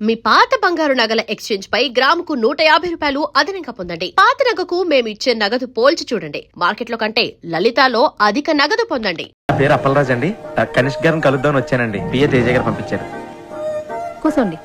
మీ పాత బంగారు నగల ఎక్స్చేంజ్ పై గ్రాముకు 150 రూపాయలు అదనంగా పొందండి. పాత నగకు మేము ఇచ్చే నగదు పోల్చి చూడండి. మార్కెట్లో కంటే లలితాలో అధిక నగదు పొందండి. నా పేరు అప్పలరాజ్ అండి. కనిష్క్ గారిని కలుద్దామని వచ్చానండి. పిఏ తేజ గారు పంపించారు. కూర్చోండి.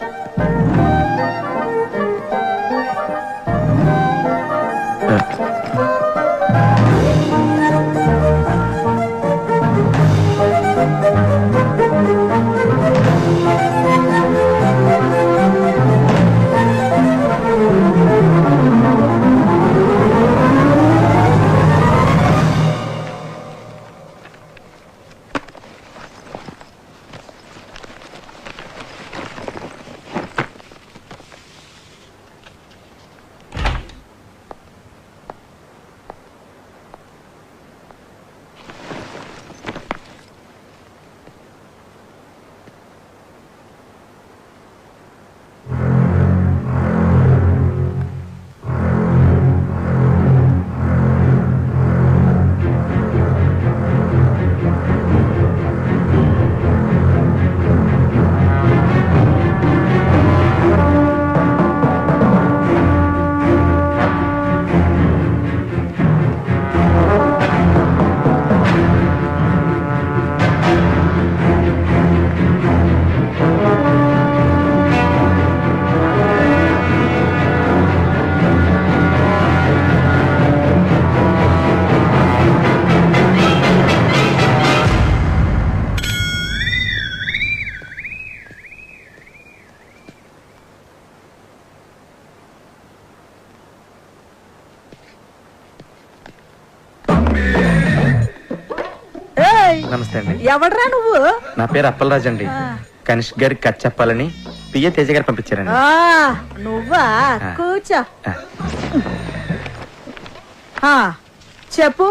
నమస్తే అండి. ఎవడ్రా నువ్వు? నా పేరు అప్పలరాజ్ అండి. కనిష్క్ గారికి కథ చెప్పాలని పిఏ తేజ గారు పంపించారండి. నువ్వా? కూర్చో. చెప్పు.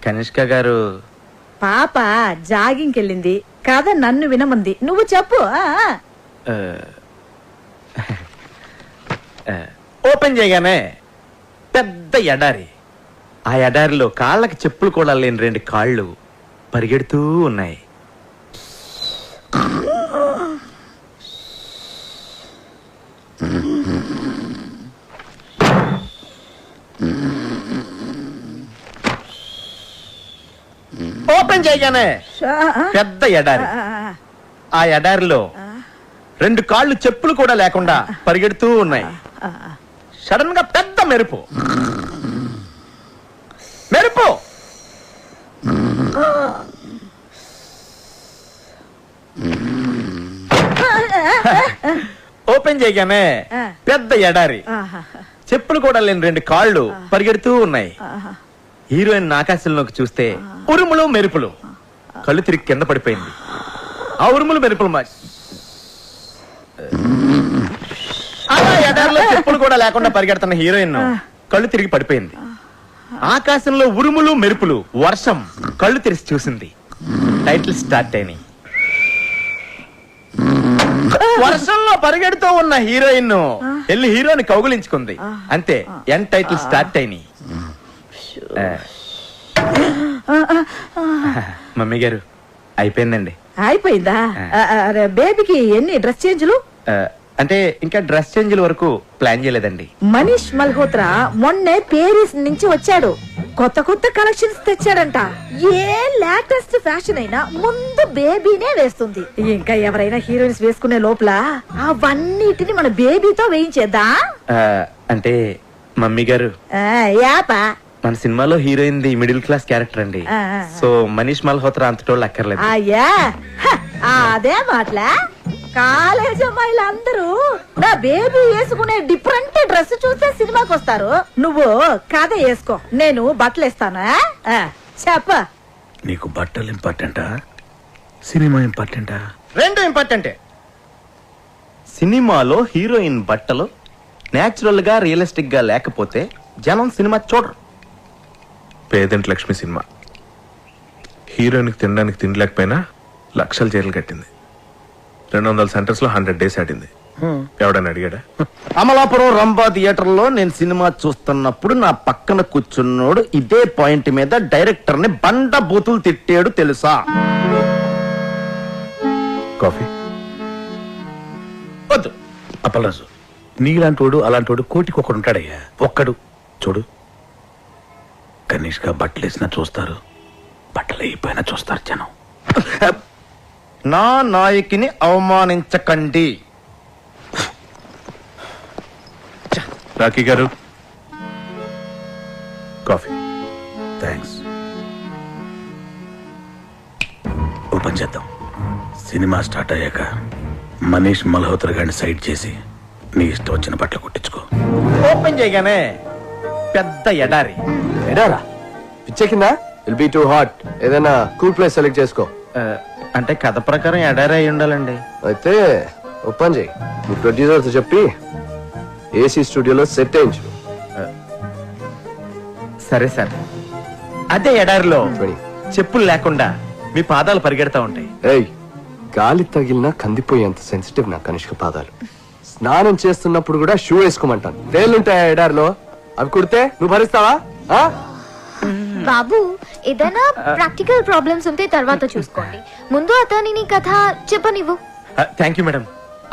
కనిష్క గారు పాప జాగింగ్కి వెళ్ళింది కథ నన్ను వినమంది. నువ్వు చెప్పు. ఓపెన్ చేయగానే పెద్ద ఎడారి. ఆ ఎడారిలో కాళ్ళకి చెప్పులు కూడా లేని 2 కాళ్ళు పరిగెడుతూ ఉన్నాయి. ఓపెన్ చేయగానే పెద్ద ఎడారి. ఆ ఎడారిలో 2 కాళ్ళు చెప్పులు కూడా లేకుండా పరిగెడుతూ ఉన్నాయి. సడన్ గా పెద్ద మెరుపు. ఓపెన్ చేయగానే పెద్ద ఎడారి. చెప్పులు కూడా లేని 2 కాళ్ళు పరిగెడుతూ ఉన్నాయి. హీరోయిన్ ఆకాశంలోకి చూస్తే ఉరుములు మెరుపులు. కళ్ళు తిరిగి కింద పడిపోయింది. ఆ ఉరుములు మెరుపులు అలా ఎడారిలో చెప్పులు కూడా లేకుండా పరిగెడుతున్న హీరోయిన్ కళ్ళు తిరిగి పడిపోయింది. ఆకాశంలో ఉరుములు మెరుపులు, వర్షం. కళ్ళు తెరిచి చూసింది. టైటిల్ స్టార్ట్ అయినాయి. వర్షంలో పరిగెడుతూ ఉన్న హీరోయిన్ వెళ్ళి హీరోని కౌగులించుకుంది. అంతే, ఎన్ టైటిల్ స్టార్ట్ అయినాయి. మమ్మీ గారు అయిపోయిందండి. అయిపోయిందా? బేబీకి ఎన్ని డ్రెస్ చేంజ్లు? అంటే ఇంకా డ్రెస్ చేంజ్ల వరకు ప్లాన్ చేయలేదండి. మనీష్ మల్హోత్రా మొన్నే పేరిస్ నుంచి వచ్చాడు. కొత్త కొత్త కలెక్షన్స్ తెచ్చాడంట. ఏ లేటెస్ట్ ఫ్యాషన్ అయినా ముందు బేబీనే వేస్తుంది. ఇంకా ఎవరైనా హీరోయిన్స్ వేసుకునే లోపల అవన్నిటిని మన బేబీతో వేయించేద్దా? అంటే మమ్మీ గారు మన సినిమాలో heroine the middle class character అండి. సో మనీష్ మల్హోత్రా అంతటోళ్ళు అక్కర్లేదు. అదే మాటలా కాలేజ్ అమ్మాయిలందరూ నా బేబీ వేసుకునే డిఫరెంట్ డ్రెస్ చూస్తే సినిమాకి వస్తారు. నువ్వు కథ వేసుకో, నేను బట్టలు ఇస్తాను. చెప్ప. నీకు బట్టలు ఇంపార్టెంటా, సినిమా ఇంపార్టెంటా? 2 ఇంపార్టెంటే. సినిమాలో హీరోయిన్ బట్టలు నేచురల్ గా రియలిస్టిక్ గా లేకపోతే జనం సినిమా చూడరు. పేదంటి లక్ష్మి సినిమా హీరోయిన్ కి తినడానికి తినలేకపోయినా లక్షలు చీరలు కట్టింది. 200 సెంటర్స్ లో 100 days ఆడింది. ఎవడని అడిగాడా? అమలాపురం రంభా థియేటర్ లో నేను సినిమా చూస్తున్నప్పుడు నా పక్కన కూర్చున్నోడు ఇదే పాయింట్ మీద డైరెక్టర్ ని బండ బూతులు తిట్టాడు తెలుసా? కాఫీ వద్దు. అప్పలరాజు, నీలాంటోడు అలాంటోడు కోటికి ఒకడు ఉంటాడయ్యా. ఒక్కడు చూడు, కనీష్గా బట్టలు వేసినా చూస్తారు, బట్టలు అయిపోయినా చూస్తారు జనం. నా నాయకిని అవమానించకండి. రాకీ గారు, కాఫీ. థ్యాంక్స్. ఓ పని చేద్దాం, సినిమా స్టార్ట్ అయ్యాక మనీష్ మల్హోత్రా గారిని సైడ్ చేసి నీ ఇష్టం వచ్చిన బట్టలు కుట్టించుకో. ఓపెన్ చేయగానే పెద్ద ఎడారి. ఎడారా పిచ్చెక్కిందా? Will be too hot. ఏదైనా కూల్ ప్లేస్ సెలెక్ట్ చేసుకో. అంటే కథ ప్రకారం ఎడారి అయి ఉండాలండి. అయితే ఓపెన్ చేయి. మీ ప్రొడ్యూసర్తో చెప్పి ఏసీ స్టూడియోలో సెట్ వేయించు. సరే సార్. అదే ఎడారిలో 20. చెప్పులు లేకుండా మీ పాదాలు పరిగెడతా ఉంటాయి. ఏయ్, గాలి తగిలినా కందిపోయేంత సెన్సిటివ్ నా కనిష్క పాదాలు. స్నానం చేస్తున్నప్పుడు కూడా షూ వేసుకోమంటాను. తేలుంటాయా ఎడారిలో? అవి కుడితే నువ్వు భరిస్తావా? ఆ? బాబు, ఏదైనా ప్రాక్టికల్ ప్రాబ్లమ్స్ ఉంటే తర్వాత చూసుకోండి. ముందు అతనిని కథ చెప్పనివ్వు. Thank you madam.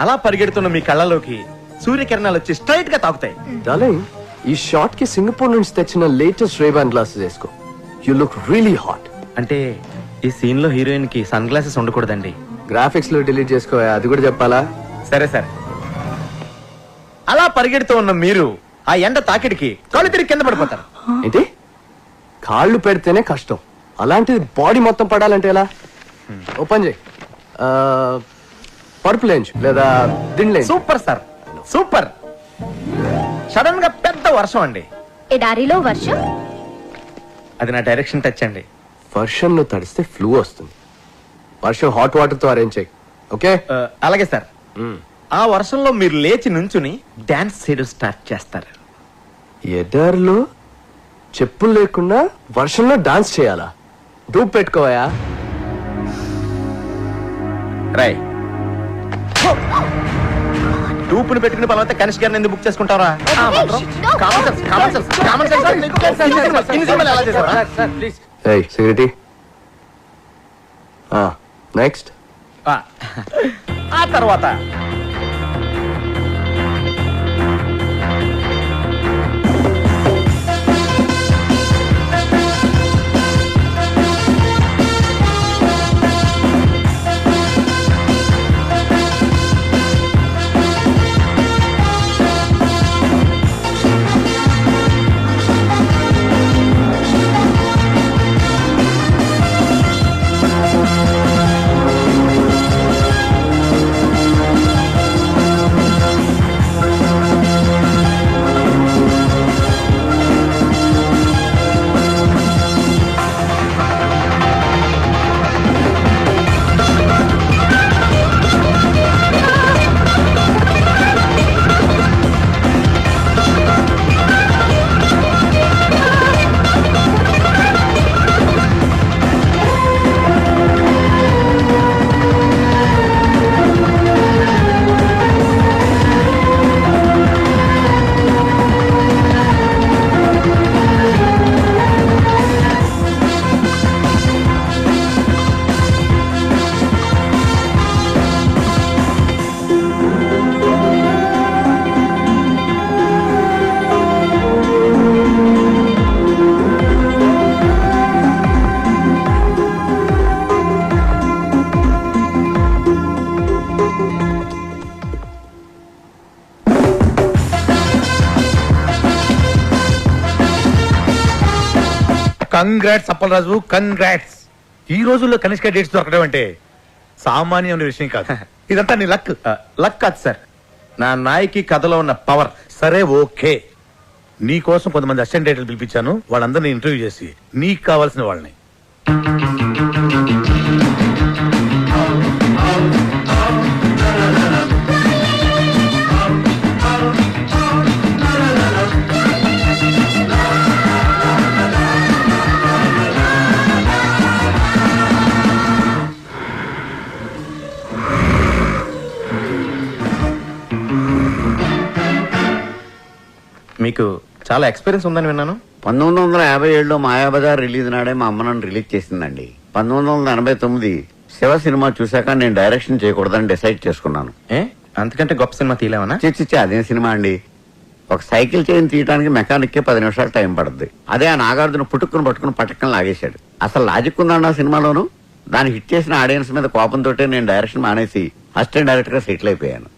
అలా పరిగెడుతున్న మీ కళ్ళలోకి సూర్యకిరణాలు వచ్చి స్ట్రైట్ గా తాకుతాయి. డార్లింగ్, ఈ షార్ట్ కి సింగపూర్ నుంచి తెచ్చిన లేటెస్ట్ రేబాన్ గ్లాసెస్ వేసుకో. You look really hot. అంటే ఈ సీన్ లో హీరోయిన్ కి సన్ గ్లాసెస్ ఉండకూడదండి. గ్రాఫిక్స్ లో డిలీట్ చేసుకో, అది కూడా చెప్పాలా? సరే సార్. అలా పరిగెడుతూ ఉన్న మీరు ఆ ఎండ తాకిడికి కాళ్ళు తిరిగి కింద పడిపోతారు. ఏంటి? కాళ్ళు పెడితేనే కష్టం, అలాంటిది బాడీ మొత్తం పడాలంటే ఎలా? ఓపెన్ చేయి. పరుపు లేంచు లేదా దిండ్లేంచు. Super sir, super. సడన్ గా పెద్ద వర్షం అండి. ఎడారిలో వర్షం? అది నా డైరెక్షన్ టచ్ అండి. వర్షంలో తడిస్తే ఫ్లూ వస్తుంది. వర్షం హాట్ వాటర్ తో అరేంజ్ చేయి. ఓకే? అలాగే సార్. ఆ వర్షంలో మీరు లేచి నుంచుని డాన్స్ చేయడం స్టార్ట్ చేస్తారు. ఎడారిలో చెప్పులు లేకుండా వర్షంలో డాన్స్ చేయాలా? డూప్ పెట్టుకోవా? రాయ్. డూపుని పెట్టుకుని పలవతే కనిష్ గారిని ఎందుకు బుక్ చేసుకుంటారా? ఏయ్ సెక్యూరిటీ, నెక్స్ట్. ఆ తర్వాత కంగ్రాట్స్ అప్పలరాజు, కంగ్రాట్స్. ఈ రోజుల్లో కనిష్క డేట్స్ దొరకడం అంటే సామాన్యమైన విషయం కాదు. ఇదంతా నీ లక్. లక్ కాదు సార్, నా నాయకి కథలో ఉన్న పవర్. సరే ఓకే, నీ కోసం కొంతమంది అసిస్టెంట్ డైరెక్టర్లు పిలిపించాను. వాళ్ళందరినీ ఇంటర్వ్యూ చేసి నీకు కావాల్సిన వాళ్ళని. మీకు చాలా ఎక్స్పీరియన్స్ ఉందని విన్నాను. 1957లో మాయాబజార్ రిలీజ్ నాడే మా అమ్మ నన్ను రిలీజ్ చేసిందండి. 1989 శివ సినిమా చూశాక నేను డైరెక్షన్ చేయకూడదని డిసైడ్ చేసుకున్నాను. ఏ అంతకంటే గొప్ప సినిమా తీయలేమనా? చిచ్చి అదేం సినిమా అండి. ఒక సైకిల్ చైన్ తీయడానికి మెకానిక్కే 10 నిమిషాలు టైం పడుద్ది. అదే ఆ నాగార్జున పట్టుకుని పట్టకని లాగేశాడు. అసలు లాజిక్ ఉందన్న సినిమాలోను. దాన్ని హిట్ చేసిన ఆడియన్స్ మీద కోపంతో నేను డైరెక్షన్ మానేసి అసిస్టెంట్ డైరెక్టర్ గా సెటిల్ అయిపోయాను.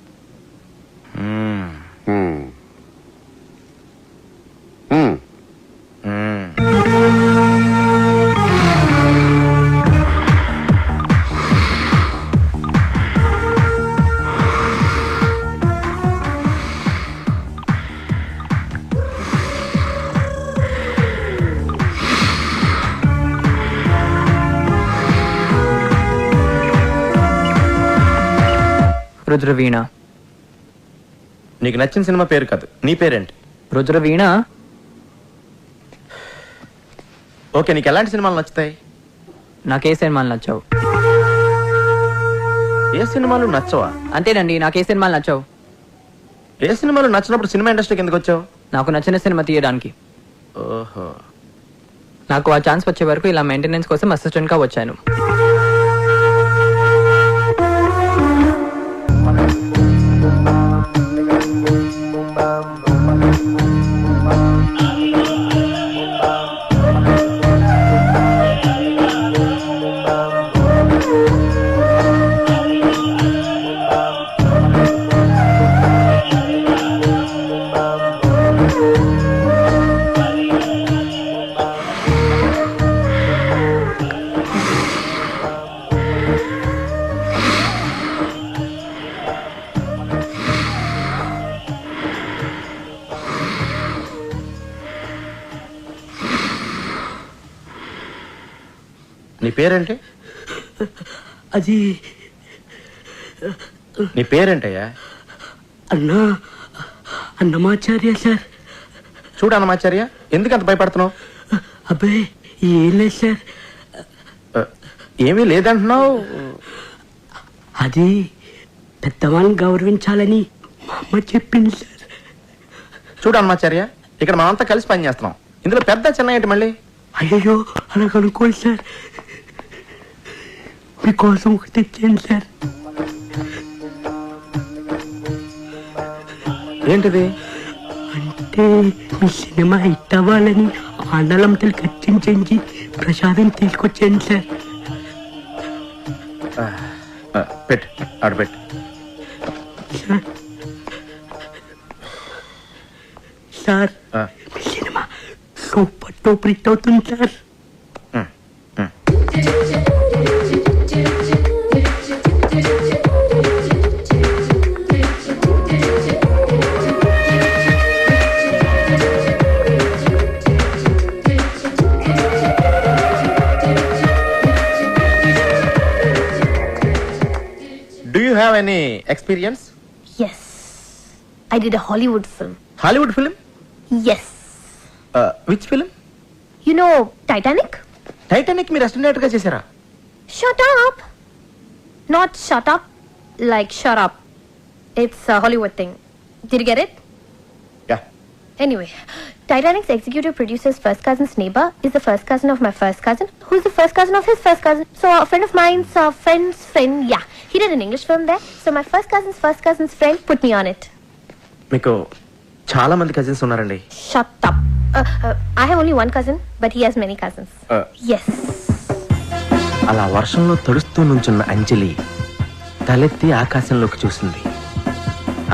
రుద్రవీణ. నీకు నచ్చిన సినిమా పేరు కాదు, నీ పేరేంటి? రుద్రవీణ. ఓకే, నీకు ఎలాంటి సినిమాలు నచ్చుతాయి? నాకే సినిమాలు నచ్చావు. ఏ సినిమాలు నచ్చవా? అంతేనండి, నాకే సినిమాలు నచ్చావు. ఏ సినిమాలు నచ్చినప్పుడు సినిమా ఇండస్ట్రీకి ఎందుకు వచ్చావు? నాకు నచ్చిన సినిమా తీయడానికి. ఓహో. నాకు ఆ ఛాన్స్ వచ్చే వరకు ఇలా మెయింటెనెన్స్ కోసం అసిస్టెంట్ గా వచ్చాను. నీ పేరేంటి? అది నీ పేరేంటయ్యా? అన్నమాచార్య సార్. చూడు అన్నమాచార్య, ఎందుకు అంత భయపడుతున్నావు? అబ్బాయి ఏం లేదు సార్. ఏమీ లేదంటున్నావు. అది పెద్దవాళ్ళని గౌరవించాలని మా అమ్మ చెప్పింది సార్. చూడు అన్నమాచార్య, ఇక్కడ మనమంతా కలిసి పని చేస్తున్నాం. ఇందులో పెద్ద చిన్న ఏంటి మళ్ళీ? అయ్యో అలా కనుక్కోండి సార్. మీకోసం ఒకటి తెచ్చాను సార్. ఏంటిది? అంటే మీ సినిమా హిట్ అవ్వాలని ఆండలంతలు ఖర్చించి ప్రసాదం తీసుకొచ్చాను సార్. పెట్టు, ఆడబెట్టు. సార్ మీ సినిమా సూపర్ టూపర్ హిట్ అవుతుంది sir. Do you have any experience? Yes. I did a Hollywood film. Hollywood film? Yes. Which film? You know Titanic? Titanic మీరు అసిస్టెంట్ గా చేశారా? Shut up. Not shut up, like shut up. It's a Hollywood thing. Did you get it? Yeah. Anyway, Titanic's executive producer's first cousin's neighbor is the first cousin of my first cousin, who's the first cousin of his first cousin. So a friend of mine's friend's friend, yeah, he did an English film there. So my first cousin's friend put me on it. మీకు చాలా మంది cousins ఉన్నారండి. Shut up. I have only one cousin, but he has many cousins. Yes. అలా వర్షంలో తడుస్తూ నుంచున్న అంజలి తలెత్తి ఆకాశంలోకి చూసింది.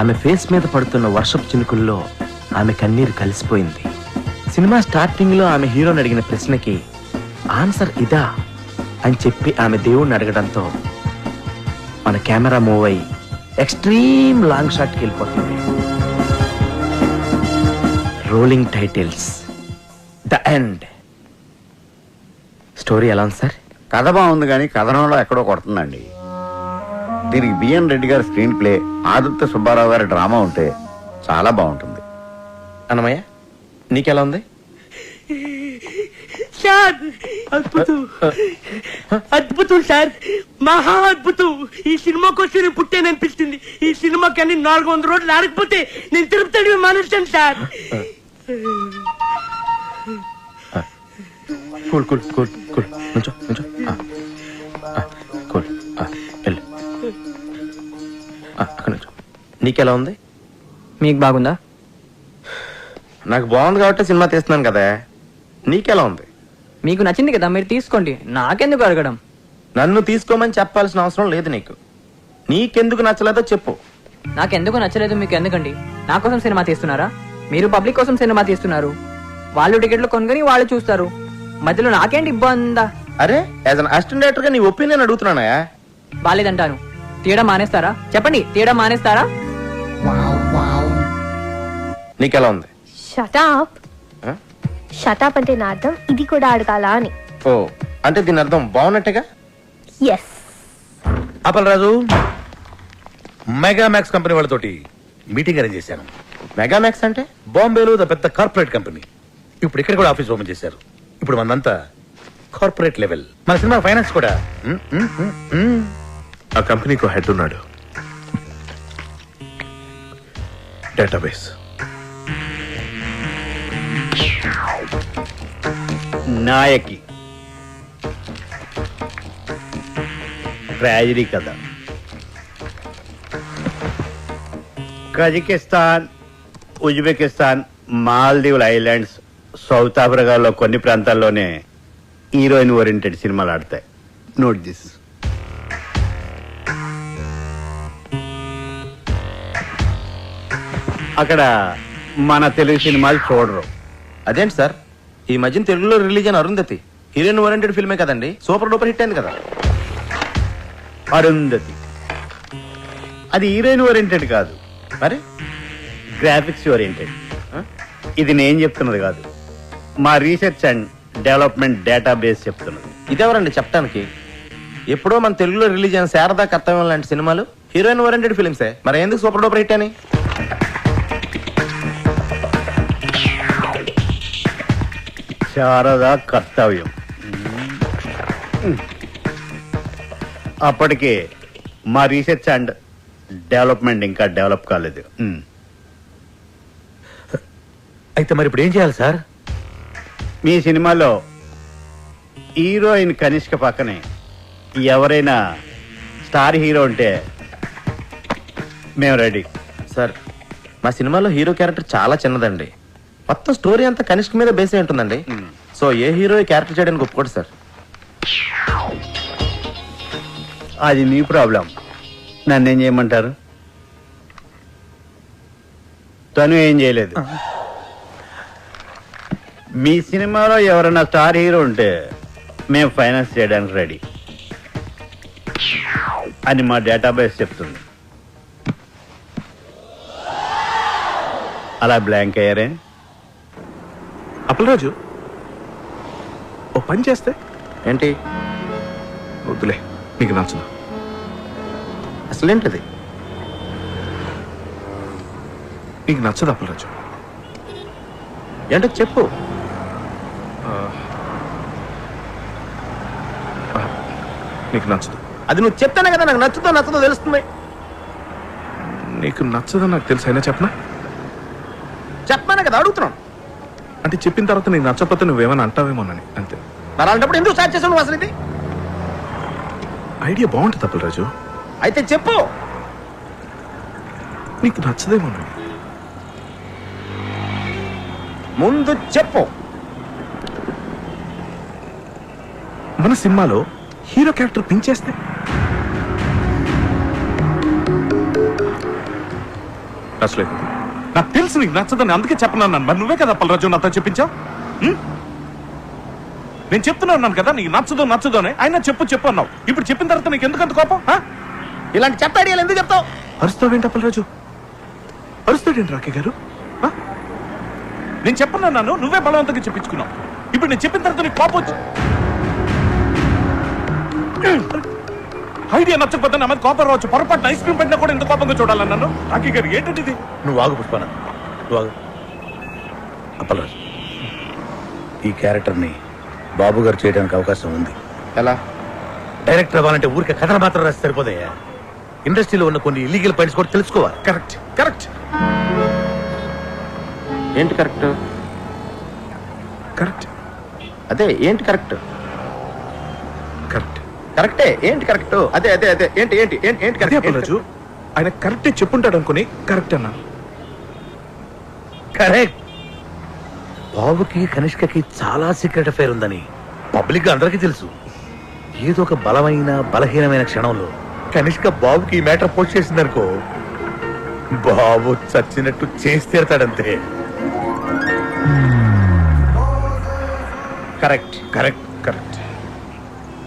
ఆమె ఫేస్ మీద పడుతున్న వర్షపు చినుకుల్లో ఆమె కన్నీరు కలిసిపోయింది. సినిమా స్టార్టింగ్ లో ఆమె హీరోని అడిగిన ప్రశ్నకి ఆన్సర్ ఇదా అని చెప్పి ఆమె దేవుణ్ణి అడగడంతో మన కెమెరా మూవ్ అయ్యి ఎక్స్ట్రీమ్ లాంగ్ షాట్ కి వెళ్ళిపోతుంది. Rolling titles, the end. Story ఎలా ఉంది సార్? కథ బాగుంది కానీ కథనంలో ఎక్కడో కొడుతుందండి. దీనికి బిఎన్ రెడ్డి గారి స్క్రీన్ ప్లే, ఆదిత్య సుబ్బారావు గారి డ్రామా ఉంటే చాలా బాగుంటుంది. అన్నమయ్య, నీకెలా ఉంది? సార్ అద్భుతం, అద్భుతం సార్, మహా అద్భుతం. ఈ సినిమా కోసం నేను పుట్టాననిపిస్తుంది. ఈ సినిమా కానీ 400 రోజులు ఆడకపోతే నేను తిరుపతి మానేస్తాను sir. Cool cool cool cool నుంచో నుంచో. కూల్ వెళ్ళు, అక్కడ నుంచో. నీకెలా ఉంది? మీకు బాగుందా? నాకు బాగుంది కాబట్టి సినిమా తీస్తున్నాను కదా. నీకెలా ఉంది? మీకు నచ్చింది కదా, మీరు తీసుకోండి. నాకెందుకు అడగడం? నన్ను తీసుకోమని చెప్పాల్సిన అవసరం లేదు నీకు. నీకెందుకు నచ్చలేదో చెప్పు. నాకెందుకు నచ్చలేదు మీకు ఎందుకండి? నా కోసం సినిమా తీస్తున్నారా? మీరు పబ్లిక్ కోసం సినిమా తీస్తున్నారు. వాళ్ళు టికెట్లు కొనుగొని వాళ్ళు చూస్తారు. మధ్యలో నాకేంటి ఇబ్బందా? అరే యాజ్ అన్ అసిస్టెంట్ డైరెక్టర్ గా నీ ఒపీనియన్ అడుగుతున్నానా? బాలేదంటాను. తీయడం మానేస్తారా? చెప్పండి, తీయడం మానేస్తారా? నీకెలా ఉంది? షటాప్. షటాప్ అంటే నా అర్థం ఇది కూడా అడగాలా అని. ఓ అంటే దీని అర్థం బాగున్నట్టుగా. ఎస్. అప్పలరాజు, మెగామాక్స్ కంపెనీ వాళ్ళతోటి మీటింగ్ అరేంజ్ చేశాను. మెగామాక్స్ అంటే బాంబేలో పెద్ద కార్పొరేట్ కంపెనీ. ఇప్పుడు ఇక్కడ కూడా ఆఫీస్ ఓపెన్ చేశారు. ఇప్పుడు మనంతా కార్పొరేట్ లెవెల్. మన సినిమా ఫైనాన్స్ కూడా. ఆ కంపెనీకి హెడ్ ఉన్నాడు. డేటాబేస్. నాయకి ట్రాజడీ కథ. కజకిస్తాన్, ఉజ్బెకిస్తాన్, మాల్దీవుల ఐలాండ్స్, సౌత్ ఆఫ్రికాలో కొన్ని ప్రాంతాల్లోనే హీరోయిన్ ఓరియంటెడ్ సినిమాలు ఆడతాయి. Note this. అక్కడ మన తెలుగు సినిమాలు చూడరు. అదేంటి సార్, ఈ మధ్యన తెలుగులో రిలీజ్ అయిన అరుంధతి హీరోయిన్ ఓరియంటెడ్ ఫిల్మే కదండి. సూపర్ డూపర్ హిట్ అయింది కదా. అరుంధతి అది హీరోయిన్ ఓరియంటెడ్ కాదు, మరి గ్రాఫిక్స్ ఓరియంటెడ్. ఇది నేను చెప్తున్నది కాదు, మా రీసెర్చ్ అండ్ డెవలప్మెంట్ డేటాబేస్ చెప్తున్నది. ఇదెవరండి చెప్పడానికి? ఎప్పుడో మన తెలుగులో రిలీజ్ అయిన శారదా కర్తవ్యం లాంటి సినిమాలు హీరోయిన్ ఓరియంటెడ్ ఫిల్మ్సే. మరి ఎందుకు సూపర్ డూపర్ హిట్ అని? శారదా కర్తవ్యం అప్పటికే మా రీసెర్చ్ అండ్ డెవలప్మెంట్ ఇంకా డెవలప్ కాలేదు. అయితే మరి ఇప్పుడు ఏం చేయాలి సార్? మీ సినిమాలో హీరోయిన్ కనిష్క పక్కనే ఎవరైనా స్టార్ హీరో ఉంటే మేము రెడీ. సార్ మా సినిమాలో హీరో క్యారెక్టర్ చాలా చిన్నదండి. మొత్తం స్టోరీ అంతా కనిష్క మీద బేస్ అయి ఉంటుందండి. సో ఏ హీరో క్యారెక్టర్ చేయడానికి ఒప్పుకోడు సార్. అది మీ ప్రాబ్లం. నన్నేం చేయమంటారు? తను ఏం చేయలేదు. మీ సినిమాలో ఎవరైనా స్టార్ హీరో ఉంటే మేము ఫైనాన్స్ చేయడానికి రెడీ అని మా డేటాబేస్ చెప్తుంది. అలా బ్లాంక్ అయ్యారే? అప్పలరాజు, ఓ పని చేస్తే ఏంటి? వద్దులే, నీకు నచ్చదు. అసలేంటిది? నీకు నచ్చదు అప్పలరాజు. ఏంటో చెప్పు. నీకు నచ్చదు. అది నువ్వు చెప్తానే కదా నాకు నచ్చుతో నచ్చదో తెలుస్తుంది. నీకు నచ్చదని నాకు తెలుసు, అయినా చెప్పనా? చెప్పానే కదా అడుగుతున్నాను. అంటే చెప్పిన తర్వాత నీకు నచ్చకపోతే నువ్వేమైనా అంటావేమోనని అంతే. మరి అలాంటప్పుడు ఎందుకు స్టార్ట్ చేసావు నువ్వు? అసలు ఇది ఐడియా బాగుంటుంది అప్పలరాజు. అయితే చెప్పు. నీకు నచ్చదేమోనని. ముందు చెప్పు. మన సినిమాలో హీరో క్యారెక్టర్ పెంచేస్తే నచ్చలేదు. నాకు తెలుసు నీకు నచ్చదని, అందుకే చెప్పనన్నాను. మరి నువ్వే కదా అప్పలరాజు నాతో చెప్పించావు. నేను చెప్తున్నాను కదా నీకు నచ్చదు అని. అయినా చెప్పు అన్నావు. ఇప్పుడు చెప్పిన తర్వాత నీకు ఎందుకంత కోపం? ఇలాంటి చెత్త ఐడియాలు ఎందుకు చెప్తావు? అరుస్తావేంటి అప్పలరాజు? అరుస్తాడేంటి రాకే గారు? నేను చెప్పనన్నాను, నువ్వే బలవంతంగా చెప్పించుకున్నావు. ఇప్పుడు నేను చెప్పిన తర్వాత నీకు కోపం వచ్చి ఐడియా నచ్చకపోతే నా మీద కోపం రావచ్చు. పొరపాటు ఐస్ క్రీమ్ పెట్టినా కూడా ఇంత కోపంగా చూడాలన్నాను. రాకే గారు ఏంటంటే ఇది? నువ్వు ఆగు పుష్పన, నువ్వు ఆగు. అప్పలరాజు, ఈ క్యారెక్టర్ని బాబు గారు చేయడానికి అవకాశం ఉంది. ఎలా? డైరెక్టర్ అవ్వాలంటే ఊరికే కథలు మాత్రం రాసి సరిపోతాయా? ఇండస్ట్రీలో ఉన్న కొన్ని ఇల్లీగల్ పాయింట్స్ కూడా తెలుసుకోవాలి. కరెక్ట్. ఏంటి కరెక్ట్? అదే ఏంటి కరెక్ట్? కరెక్టే. ఏంటి కరెక్ట్? అదే ఏంటి అప్పలరాజు, ఆయన కరెక్టే చెప్పుంటాడు అనుకుని కరెక్ట్ అన్నాను. కరెక్ట్. బాబుకి కనిష్కకి చాలా సీక్రెట్ అఫైర్ ఉందని పబ్లిక్ అందరికీ తెలుసు. ఏదో ఒక బలహీనమైన క్షణంలో కనిష్క బాబుకి ఈ మ్యాటర్ పోస్ట్ చేసిందనుకో, బాబు చచ్చినట్టు చేసి తీరతాడంతే. కరెక్ట్. కరెక్ట్.